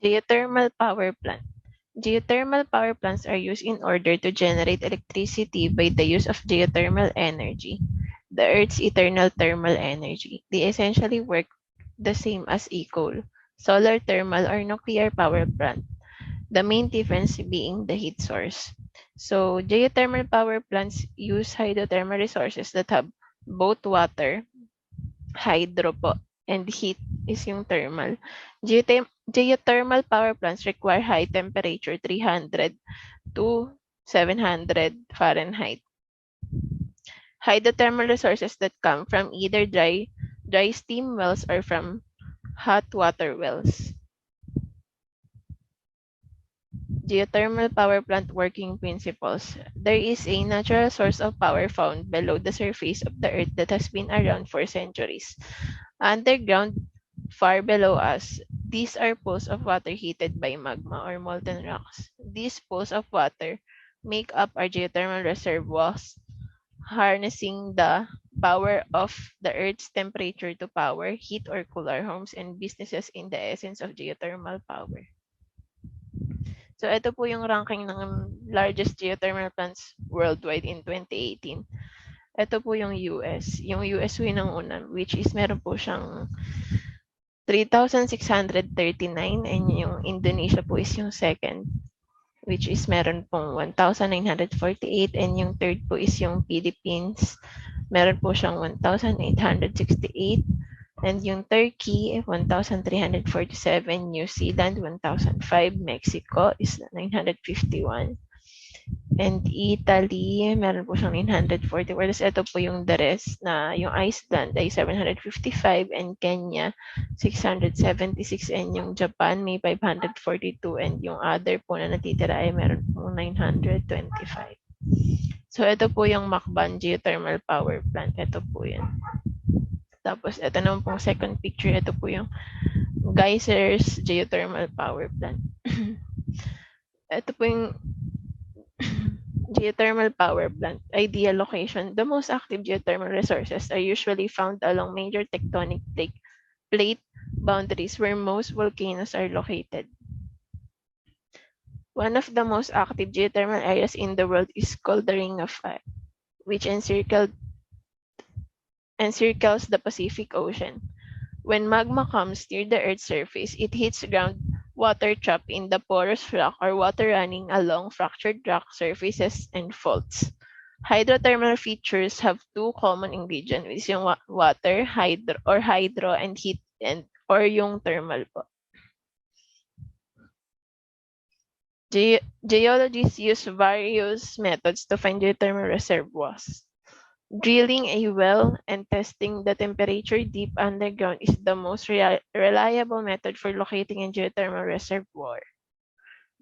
Geothermal power plant. Geothermal power plants are used in order to generate electricity by the use of geothermal energy, the Earth's eternal thermal energy. They essentially work the same as a coal, solar thermal, or nuclear power plant, the main difference being the heat source. So, geothermal power plants use hydrothermal resources that have both water, hydro po, and heat is yung thermal. Geothermal power plants require high temperature, 300 to 700 Fahrenheit. Hydrothermal resources that come from either dry steam wells or from hot water wells. Geothermal power plant working principles. There is a natural source of power found below the surface of the earth that has been around for centuries. Underground, far below us, these are pools of water heated by magma or molten rocks. These pools of water make up our geothermal reservoirs, harnessing the power of the Earth's temperature to power, heat, or cool our homes and businesses in the essence of geothermal power. So ito po yung ranking ng largest geothermal plants worldwide in 2018. Ito po yung US. Yung US po yung una, which is meron po siyang 3,639 and yung Indonesia po is yung second, which is meron pong 1,948 and yung third po is yung Philippines. Meron po siyang 1,868 and yung Turkey 1,347, New Zealand 1,005, Mexico is 951. And Italy, meron po siyang 944. Whereas ito po yung the rest na yung Iceland ay 755 and Kenya 676 and yung Japan may 542 and yung other po na natitira ay meron po 925. So ito po yung Macban Geothermal Power Plant. Ito po yan. Tapos ito naman pong second picture. Ito po yung Geysers Geothermal Power Plant. Ito po yung geothermal power plant. Ideal location. The most active geothermal resources are usually found along major tectonic plate boundaries where most volcanoes are located. One of the most active geothermal areas in the world is called the Ring of Fire, which encircles the Pacific Ocean. When magma comes near the Earth's surface, it hits groundwater trapped in the porous rock or water running along fractured rock surfaces and faults. Hydrothermal features have two common ingredients, which is yung water, hydro, and heat, or yung thermal po. Geologists use various methods to find geothermal reservoirs. Drilling a well and testing the temperature deep underground is the most reliable method for locating a geothermal reservoir.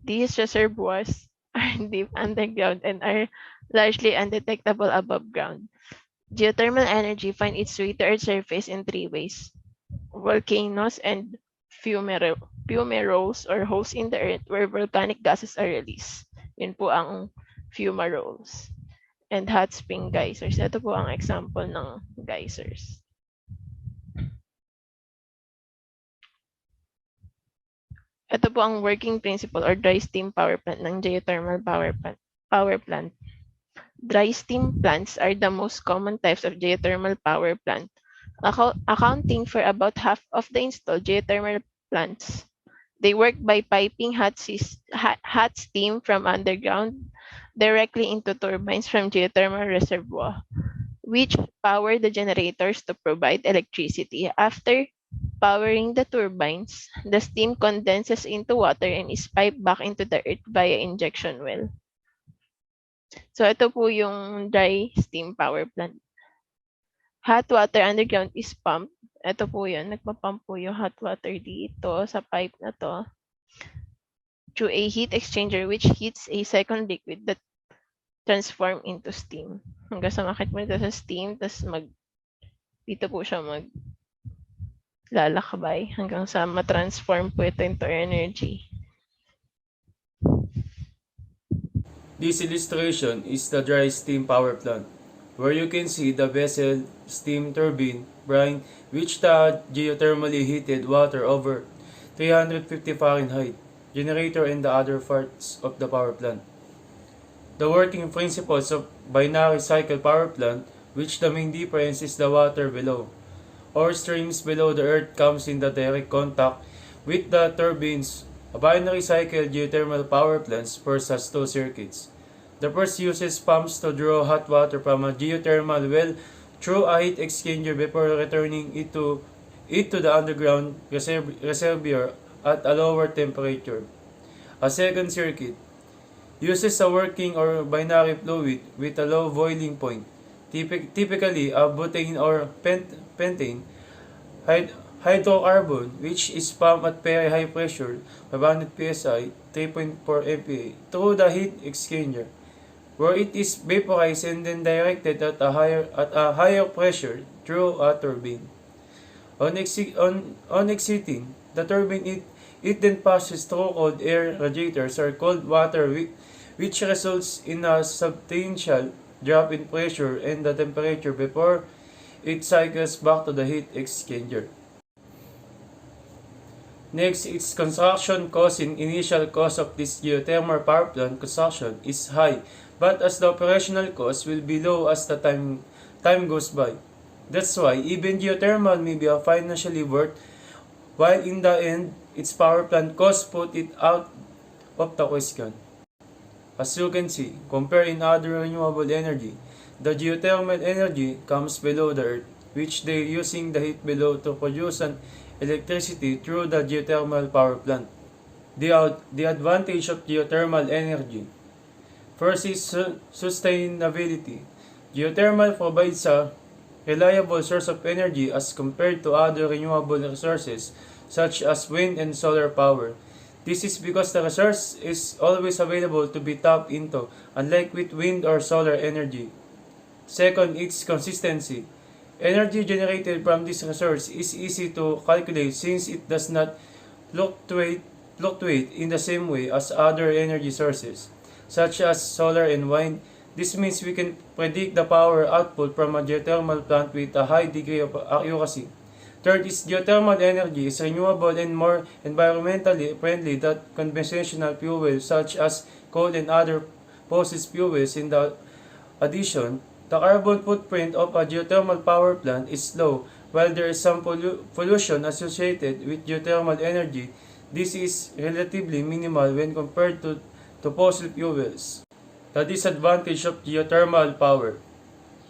These reservoirs are deep underground and are largely undetectable above ground. Geothermal energy finds its way to Earth's surface in three ways: volcanoes and fumaroles or holes in the earth where volcanic gases are released. Yun po ang fumaroles. And hot spring geysers. Ito po ang example ng geysers. Ito po ang working principle or dry steam power plant ng geothermal power plant. Dry steam plants are the most common types of geothermal power plant, accounting for about half of the installed geothermal plants. They work by piping hot steam from underground directly into turbines from geothermal reservoir, which power the generators to provide electricity. After powering the turbines, the steam condenses into water and is piped back into the earth via injection well. So ito po yung dry steam power plant. Hot water underground is pumped. Ito po yun, nagpapump po yung hot water dito sa pipe na to through a heat exchanger which heats a second liquid that transform into steam. Hanggang sa makit mo dito sa steam, tapos dito po siya lalakbay hanggang sa matransform po ito into energy. This illustration is the dry steam power plant, where you can see the vessel steam turbine brine which the geothermally heated water over 350 Fahrenheit, generator and the other parts of the power plant. The working principles of binary cycle power plant, which the main difference is the water below, or streams below the earth comes in the direct contact with the turbines. A binary cycle geothermal power plant first has two circuits. The first uses pumps to draw hot water from a geothermal well through a heat exchanger before returning it to the underground reservoir at a lower temperature. A second circuit uses a working or binary fluid with a low boiling point, typically a butane or pentane hydrocarbon, which is pumped at very high pressure, 500 psi, 3.4 MPa, through the heat exchanger, where it is vaporized and then directed at a higher pressure through a turbine. On exiting the turbine, it then passes through cold air radiators or cold water, which results in a substantial drop in pressure and the temperature before it cycles back to the heat exchanger. Next, its construction cost. In initial cost of this geothermal power plant construction is high, but as the operational cost will be low as the time goes by. That's why even geothermal may be financially worth, while in the end, its power plant cost put it out of the question. As you can see, compare in other renewable energy, the geothermal energy comes below the earth, which they using the heat below to produce an electricity through the geothermal power plant. The advantage of geothermal energy. First is sustainability. Geothermal provides a reliable source of energy as compared to other renewable resources such as wind and solar power. This is because the resource is always available to be tapped into, unlike with wind or solar energy. Second, its consistency. Energy generated from this resource is easy to calculate since it does not fluctuate in the same way as other energy sources, such as solar and wind. This means we can predict the power output from a geothermal plant with a high degree of accuracy. Third is geothermal energy is renewable and more environmentally friendly than conventional fuels such as coal and other fossil fuels. In the addition, the carbon footprint of a geothermal power plant is low. While there is some pollution associated with geothermal energy, this is relatively minimal when compared to fossil fuels. The disadvantage of geothermal power.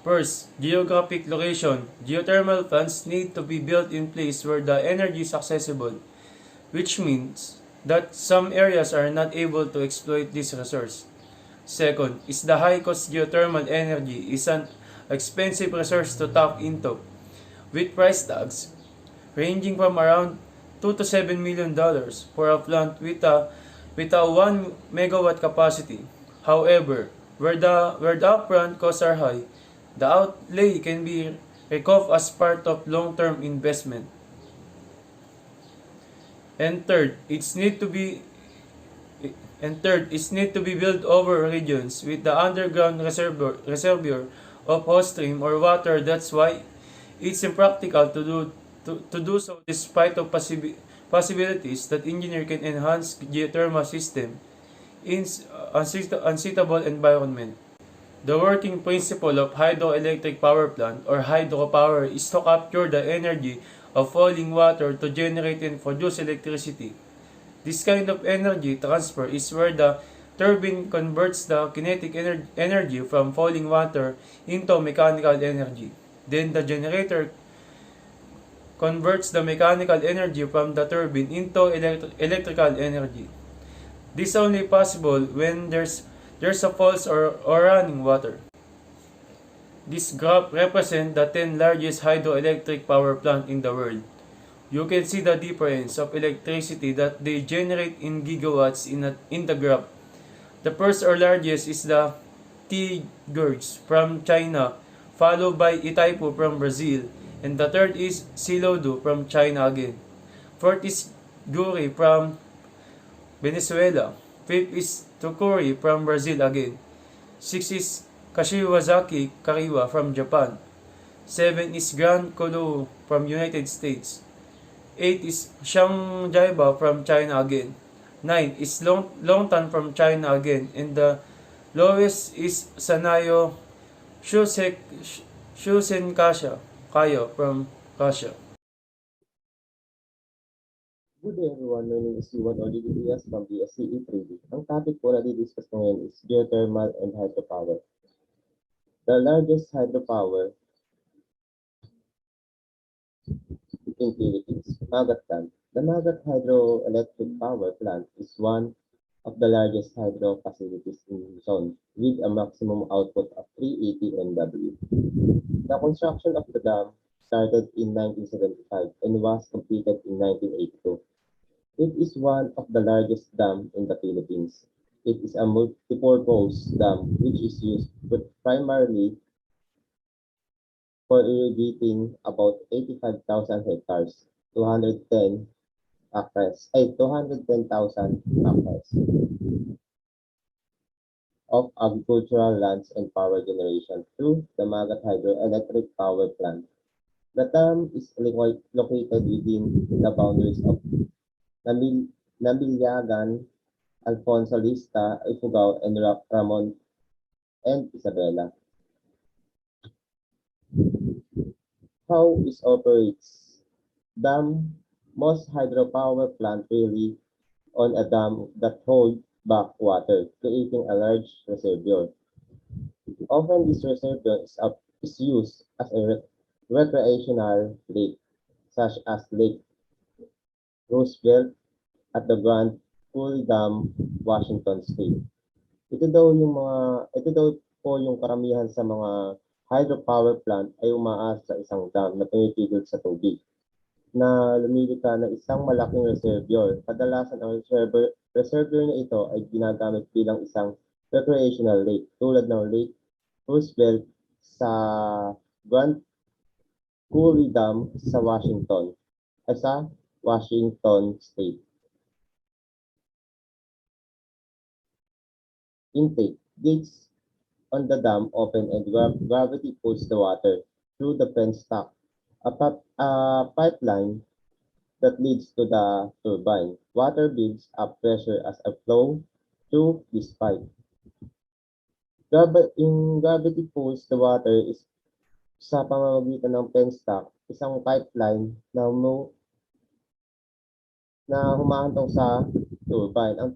First, geographic location. Geothermal plants need to be built in place where the energy is accessible, which means that some areas are not able to exploit this resource. Second, is the high-cost geothermal energy is an expensive resource to tap into, with price tags ranging from around $2 to $7 million for a plant with a 1 megawatt capacity. However, where the upfront costs are high, the outlay can be recouped as part of long-term investment. And third, it's need to be built over regions with the underground reservoir of hot stream or water. That's why it's impractical to do so despite of possibilities that engineer can enhance geothermal system in unsuitable environment. The working principle of hydroelectric power plant or hydropower is to capture the energy of falling water to generate and produce electricity. This kind of energy transfer is where the turbine converts the kinetic energy from falling water into mechanical energy. Then the generator converts the mechanical energy from the turbine into electrical energy. This is only possible when there's a falls or running water. This graph represents the 10 largest hydroelectric power plants in the world. You can see the difference of electricity that they generate in gigawatts in the graph. The first or largest is the Tigers from China, followed by Itaipu from Brazil, and the third is Silodo from China again. Fourth is Guri from Venezuela. Fifth is Tokuri from Brazil again. Sixth is Kashiwazaki Kariwa from Japan. 7 is Grand Kolo from United States. 8 is Shanghaiba from China again. 9 is Longtan from China again. And the lowest is Sanayo Shusek, Shusenkasha Kayo from Russia. Good day everyone, my name is Yuan Olivias from the SCE 3D. Ang topic po na di-discuss ngayon is geothermal and hydropower. The largest hydropower in Philippines, Magat Dam. The Magat Hydroelectric Power Plant is one of the largest hydro facilities in Luzon with a maximum output of 380 MW. The construction of the dam started in 1975 and was completed in 1982. It is one of the largest dams in the Philippines. It is a multi-purpose dam which is used primarily for irrigating about 85,000 hectares, 210,000 acres of agricultural lands and power generation through the Magat Hydroelectric Power Plant. The dam is located within the boundaries of Nambilyagan, Alfonso Lista, Ifugao, and Ramon and Isabela. How it operates? Dam. Most hydropower plant rely on a dam that hold back water, creating a large reservoir. Often this reservoir is used as a recreational lake, such as Lake Roosevelt at the Grand Coulee Dam, Washington State. Ito daw po yung karamihan sa mga hydropower plant ay umaasa sa isang dam na tumitigil sa tubig na lumilika ng isang malaking reservoir. Kadalasan ang reservoir na ito ay ginagamit bilang isang recreational lake tulad ng Lake Roosevelt sa Grand Coulee Dam sa Washington State. Intake. Gates on the dam open and gravity pulls the water through the penstock, a pipeline that leads to the turbine. Water builds up pressure as a flow through this pipe. In gravity pulls the water is sa pamamagitan ng penstock, isang pipeline na humahantong sa turbine. Ang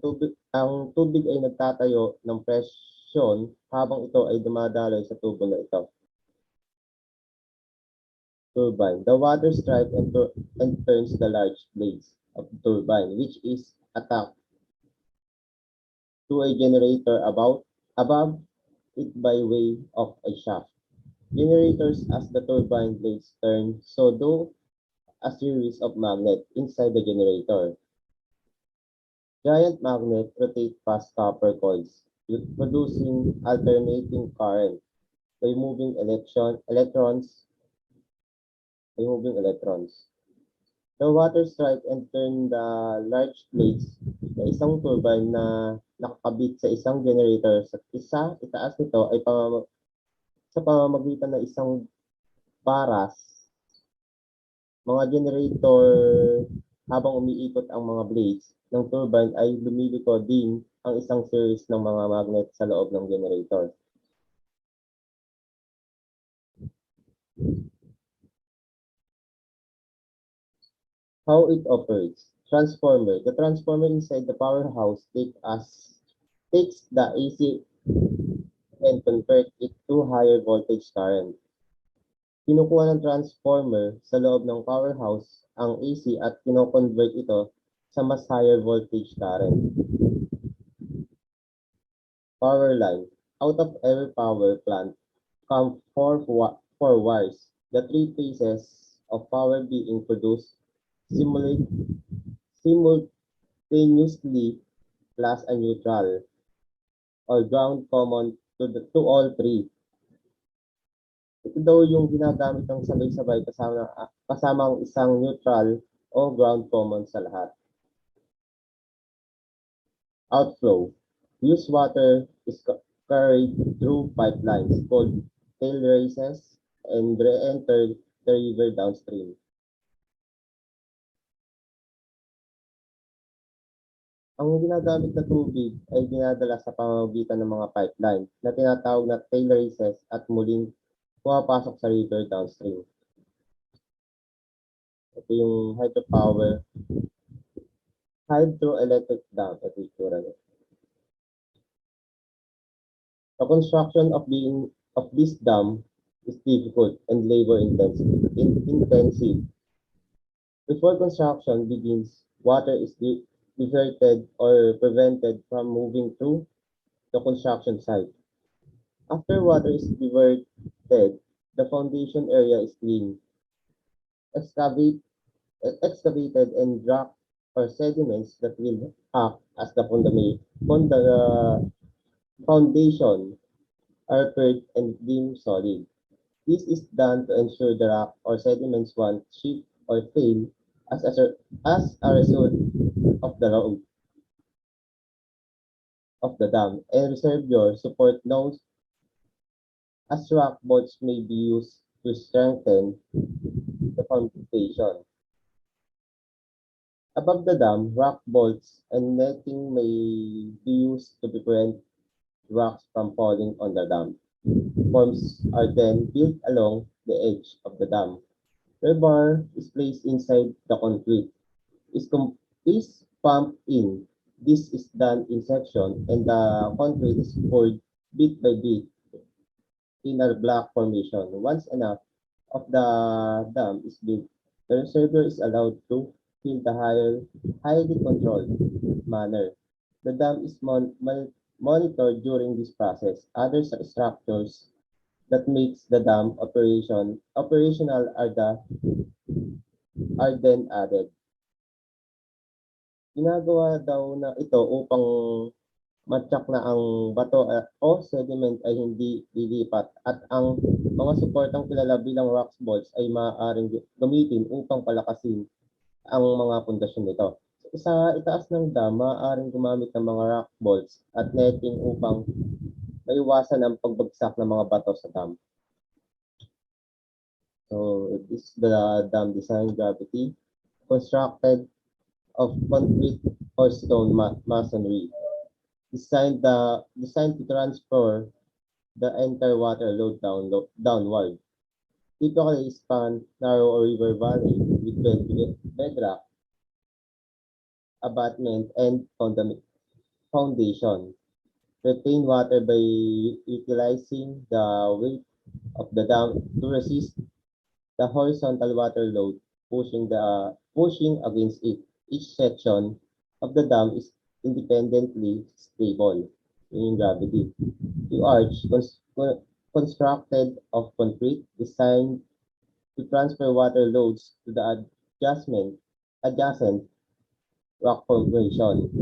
tubig ay nagtatayo ng presyon habang ito ay dumadaloy sa tubo na ito. Turbine. The water strikes and turns the large blades of the turbine, which is attached to a generator above it by way of a shaft. Generators as the turbine blades turn, so do a series of magnets inside the generator. Giant magnets rotate past copper coils, producing alternating current by moving electrons. The water strike and turn the large blades na isang turbine na nakakabit sa isang generator itaas nito ay sa pamamagitan ng isang baras, mga generator. Habang umiikot ang mga blades ng turbine ay lumiliko din ang isang series ng mga magnet sa loob ng generator. How it operates. Transformer. The transformer inside the powerhouse takes the AC and convert it to higher voltage current. Kinukuha ng transformer sa loob ng powerhouse ang AC at kino-convert ito sa mas higher voltage current. Power line. Out of every power plant come four wires. The three phases of power being produced simultaneously plus a neutral or ground common to all three. Ito daw yung ginagamit ng sabay-sabay kasamang isang neutral o ground common sa lahat. Outflow. Used water is carried through pipelines called tail races and re-enter the river downstream. Ang ginagamit na tubig ay dinadala sa pamamagitan ng mga pipeline na tinatawag na tailraces at muling pumapasok sa river downstream. Ito yung hydroelectric dam. Ito yung itsura niya. The construction of this dam is difficult and labor intensive. Before construction begins, water is diverted or prevented from moving through the construction site. After water is diverted, the foundation area is cleaned, excavate, excavated, and rock or sediments that will act as the foundation are paired and deemed solid. This is done to ensure the rock or sediments won't shift or fail as a result of the load of the dam, and reservoir support known as rock bolts may be used to strengthen the foundation. Above the dam, rock bolts and netting may be used to prevent rocks from falling on the dam. Forms are then built along the edge of the dam. Rebar is placed inside the concrete. Is pumped in. This is done in section and the concrete is poured bit by bit in a block formation. Once enough of the dam is built, the reservoir is allowed to fill the highly controlled manner. The dam is monitored during this process. Other structures that makes the dam operational are then added. Ginagawa daw na ito upang matyak na ang bato o sediment ay hindi lilipat at ang mga suportang kilala bilang rock bolts ay maaaring gamitin upang palakasin ang mga pundasyon nito. Sa itaas ng dam, maaaring gumamit ng mga rock bolts at netting upang maiwasan ang pagbagsak ng mga bato sa dam. So, it is the dam design gravity constructed of concrete or stone masonry. Designed to transfer the entire water load downward. Typically span narrow or river valley with bedrock, abutment, and foundation. Retain water by utilizing the weight of the dam to resist the horizontal water load pushing against it. Each section of the dam is independently stable in gravity. The arch constructed of concrete designed to transfer water loads to the adjacent rock formation.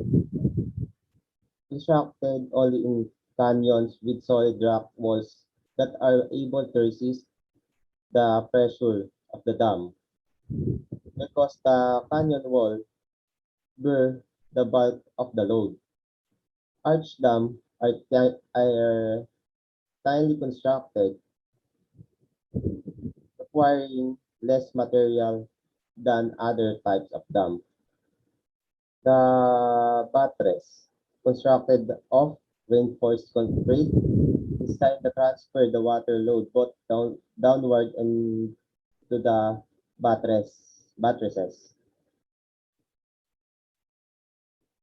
Constructed only in canyons with solid rock walls that are able to resist the pressure of the dam because the canyon wall bear the bulk of the load. Arch dams are finely constructed, requiring less material than other types of dam. The buttress, constructed of reinforced concrete, designed to transfer the water load both downward and to the buttresses.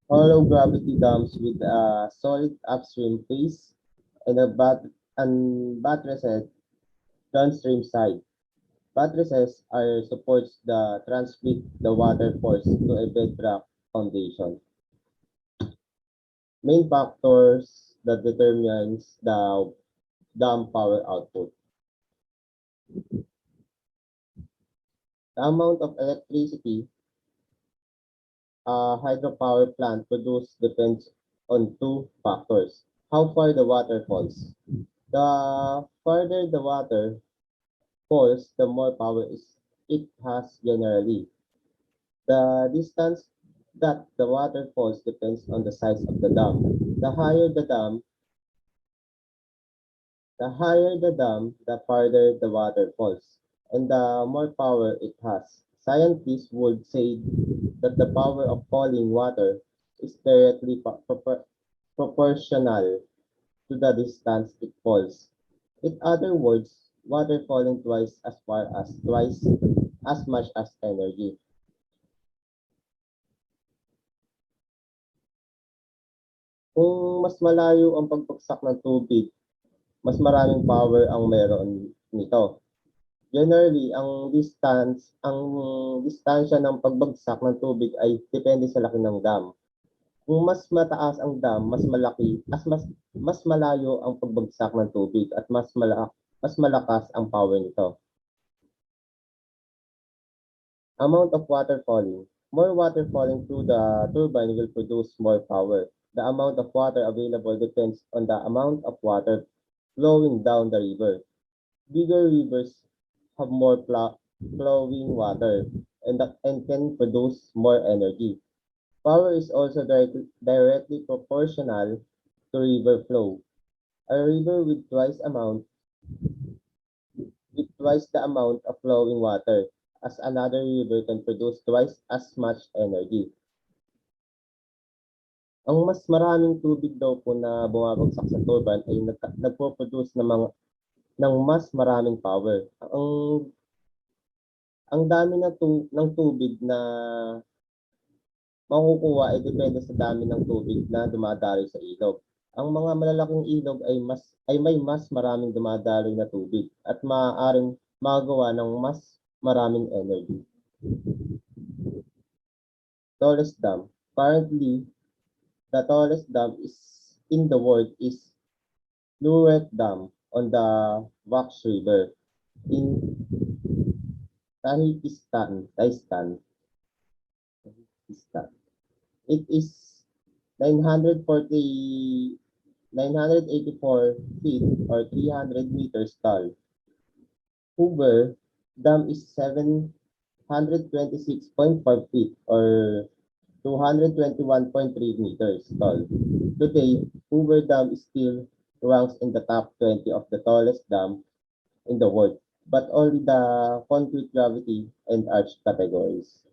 Hollow gravity dams with a solid upstream face and buttresses downstream side. Buttresses are supports the transmit the water force to a bedrock foundation. Main factors that determines the dam power output. The amount of electricity a hydropower plant produces depends on two factors. How far the water falls. The farther the water falls, the more power it has generally. The distance that the water falls depends on the size of the dam. The farther the water falls, and the more power it has. Scientists would say that the power of falling water is directly proportional to the distance it falls. In other words, water falling twice as much as energy. Kung mas malayo ang pagbagsak ng tubig, mas maraming power ang meron nito. Generally, ang distansya ng pagbagsak ng tubig ay depende sa laki ng dam. Kung mas mataas ang dam, mas malayo ang pagbagsak ng tubig at mas malakas ang power nito. Amount of water falling. More water falling through the turbine will produce more power. The amount of water available depends on the amount of water flowing down the river. Bigger rivers have more flowing water and can produce more energy. Power is also directly proportional to river flow. A river with twice the amount of flowing water as another river can produce twice as much energy. Ang mas maraming tubig daw po na bumabagsak sa turbine ay nagpo-produce ng mas maraming power. Ang dami ng tubig na makukuha ay depende sa dami ng tubig na dumadaloy sa ilog. Ang mga malalaking ilog ay may mas maraming dumadaloy na tubig at maaaring magawa ng mas maraming energy. Tallest dam. Currently, the tallest dam in the world is Luret Dam on the Vax River in Tajikistan. It is 984 feet or 300 meters tall. Hoover Dam is 726.5 feet or 221.3 meters tall. Today, Hoover Dam is still ranks in the top 20 of the tallest dam in the world, but only the concrete gravity and arch categories.